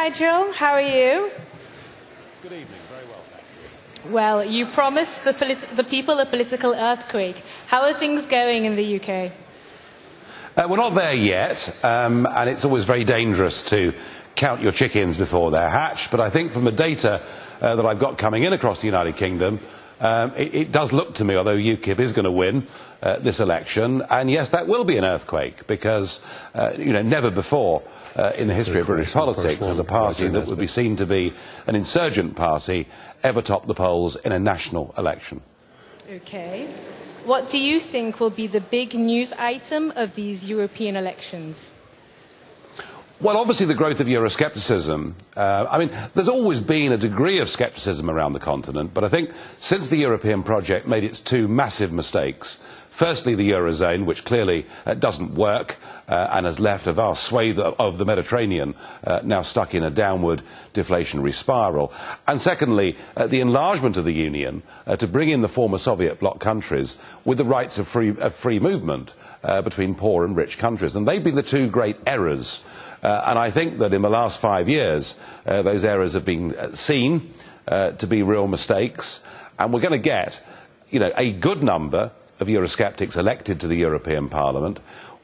Nigel. How are you? Good evening. Very well, thank you. Well, you promised the people a political earthquake. How are things going in the UK? We're not there yet, and it's always very dangerous to count your chickens before they're hatched. But I think from the data that I've got coming in across the United Kingdom, it does look to me, although UKIP is going to win this election, and yes, that will be an earthquake, because never before in the history of British politics has a party that would be seen to be an insurgent party ever topped the polls in a national election. Okay. What do you think will be the big news item of these European elections? Well, obviously the growth of Euroscepticism. There's always been a degree of scepticism around the continent, but I think since the European project made its two massive mistakes, firstly the Eurozone, which clearly doesn't work and has left a vast swathe of the Mediterranean now stuck in a downward deflationary spiral, and secondly the enlargement of the Union to bring in the former Soviet bloc countries with the rights of free movement between poor and rich countries. And they've been the two great errors. And I think that in the last 5 years, those errors have been seen to be real mistakes, and we're going to get, a good number of Eurosceptics elected to the European Parliament.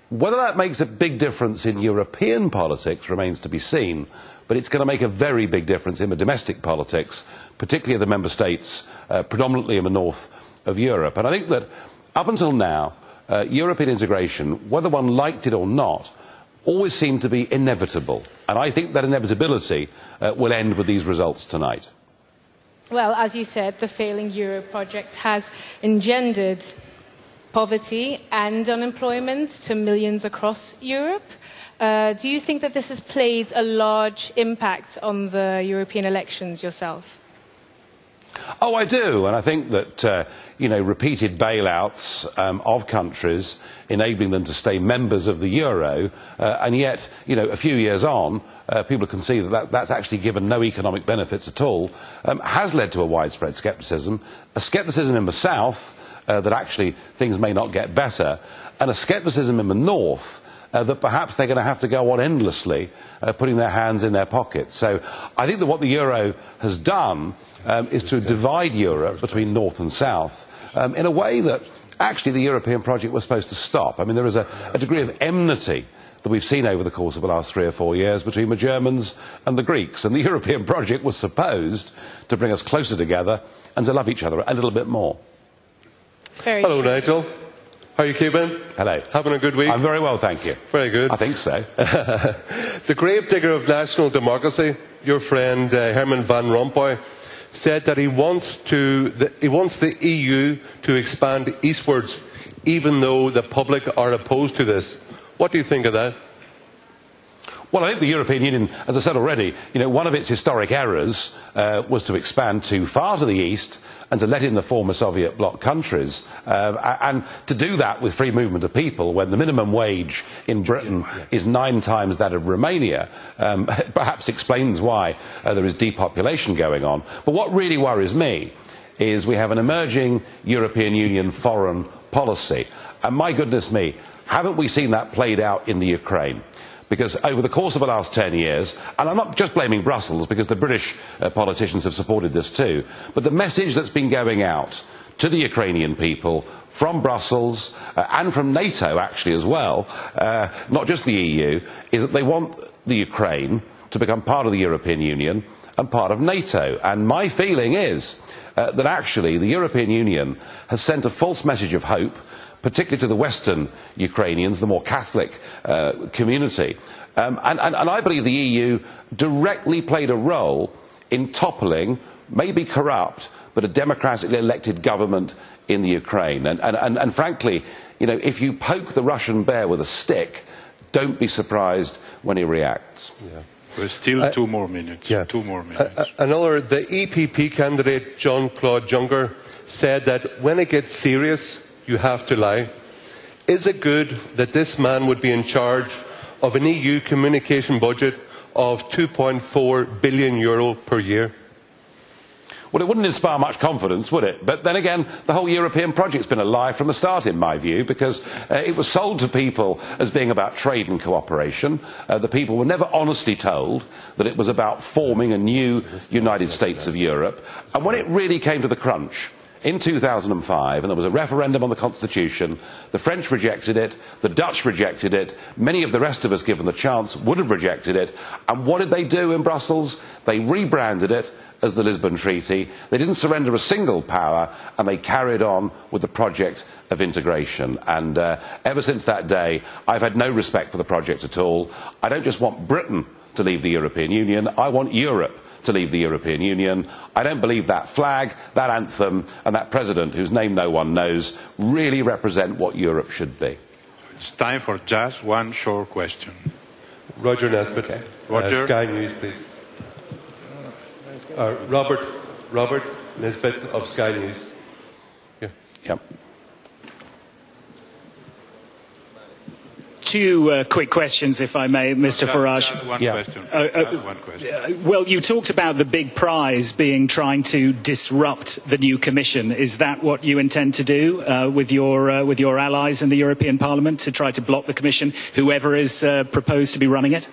Whether that makes a big difference in European politics remains to be seen, but it's going to make a very big difference in the domestic politics, particularly of the member states, predominantly in the north of Europe. And I think that up until now, European integration, whether one liked it or not, always seemed to be inevitable, and I think that inevitability will end with these results tonight. Well, as you said, the failing Euro project has engendered poverty and unemployment to millions across Europe. Do you think that this has played a large impact on the European elections yourself? Oh, I do, and I think that repeated bailouts of countries, enabling them to stay members of the euro, and yet a few years on, people can see that that's actually given no economic benefits at all, has led to a widespread scepticism, a scepticism in the south that actually things may not get better, and a scepticism in the north that perhaps they're going to have to go on endlessly putting their hands in their pockets. So I think that what the euro has done is to divide Europe between north and south in a way that actually the European project was supposed to stop. I mean, there is a degree of enmity that we've seen over the course of the last 3 or 4 years between the Germans and the Greeks, and the European project was supposed to bring us closer together and to love each other a little bit more. Hello, Nigel. How are you keeping? Hello. Having a good week? I'm very well, thank you. Very good. I think so. The gravedigger of national democracy, your friend Herman Van Rompuy, said that he wants the EU to expand eastwards, even though the public are opposed to this. What do you think of that? Well, I think the European Union, as I said already, one of its historic errors was to expand too far to the east and to let in the former Soviet bloc countries, and to do that with free movement of people when the minimum wage in Britain is 9 times that of Romania, perhaps explains why there is depopulation going on. But what really worries me is we have an emerging European Union foreign policy, and my goodness me, haven't we seen that played out in the Ukraine? Because over the course of the last 10 years, and I'm not just blaming Brussels, because the British politicians have supported this too, but the message that's been going out to the Ukrainian people from Brussels and from NATO actually as well, not just the EU, is that they want the Ukraine to become part of the European Union and part of NATO. And my feeling is that actually the European Union has sent a false message of hope, particularly to the Western Ukrainians, the more Catholic community. And I believe the EU directly played a role in toppling, maybe corrupt, but a democratically elected government in the Ukraine. And frankly, if you poke the Russian bear with a stick, don't be surprised when he reacts. Yeah. There's still 2 more minutes. Yeah. 2 more minutes. The EPP candidate, Jean-Claude Juncker, said that when it gets serious, you have to lie. Is it good that this man would be in charge of an EU communication budget of €2.4 billion per year? Well, it wouldn't inspire much confidence, would it? But then again, the whole European project's been a lie from the start, in my view, because it was sold to people as being about trade and cooperation. The people were never honestly told that it was about forming a new United States of Europe. And when it really came to the crunch, in 2005, and there was a referendum on the Constitution, the French rejected it, the Dutch rejected it, many of the rest of us, given the chance, would have rejected it. And what did they do in Brussels? They rebranded it as the Lisbon Treaty. They didn't surrender a single power, and they carried on with the project of integration. And ever since that day, I've had no respect for the project at all. I don't just want Britain to leave the European Union, I want Europe to leave the European Union. I don't believe that flag, that anthem, and that president, whose name no one knows, really represent what Europe should be. It's time for just one short question. Roger Nesbitt, Okay. Roger. Sky News, please. Robert Nesbitt of Sky News. Yeah. Yep. Two quick questions, if I may, Mr. Farage. One question. Well, you talked about the big prize being trying to disrupt the new Commission. Is that what you intend to do with your allies in the European Parliament, to try to block the Commission, whoever is proposed to be running it?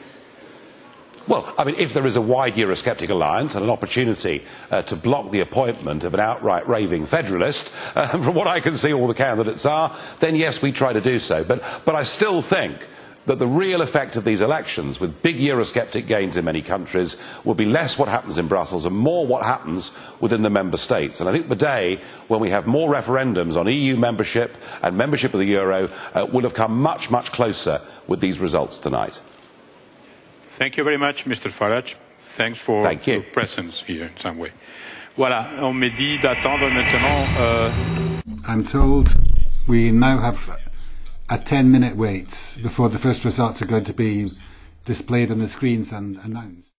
Well, I mean, if there is a wide Eurosceptic alliance and an opportunity to block the appointment of an outright raving federalist, from what I can see all the candidates are, then yes, we try to do so. But I still think that the real effect of these elections, with big Eurosceptic gains in many countries, will be less what happens in Brussels and more what happens within the member states. And I think the day when we have more referendums on EU membership and membership of the euro will have come much, much closer with these results tonight. Thank you very much, Mr. Farage. Thanks for your presence here in some way. Voilà, on me dit d'attendre maintenant. I'm told we now have a 10-minute wait before the first results are going to be displayed on the screens and announced.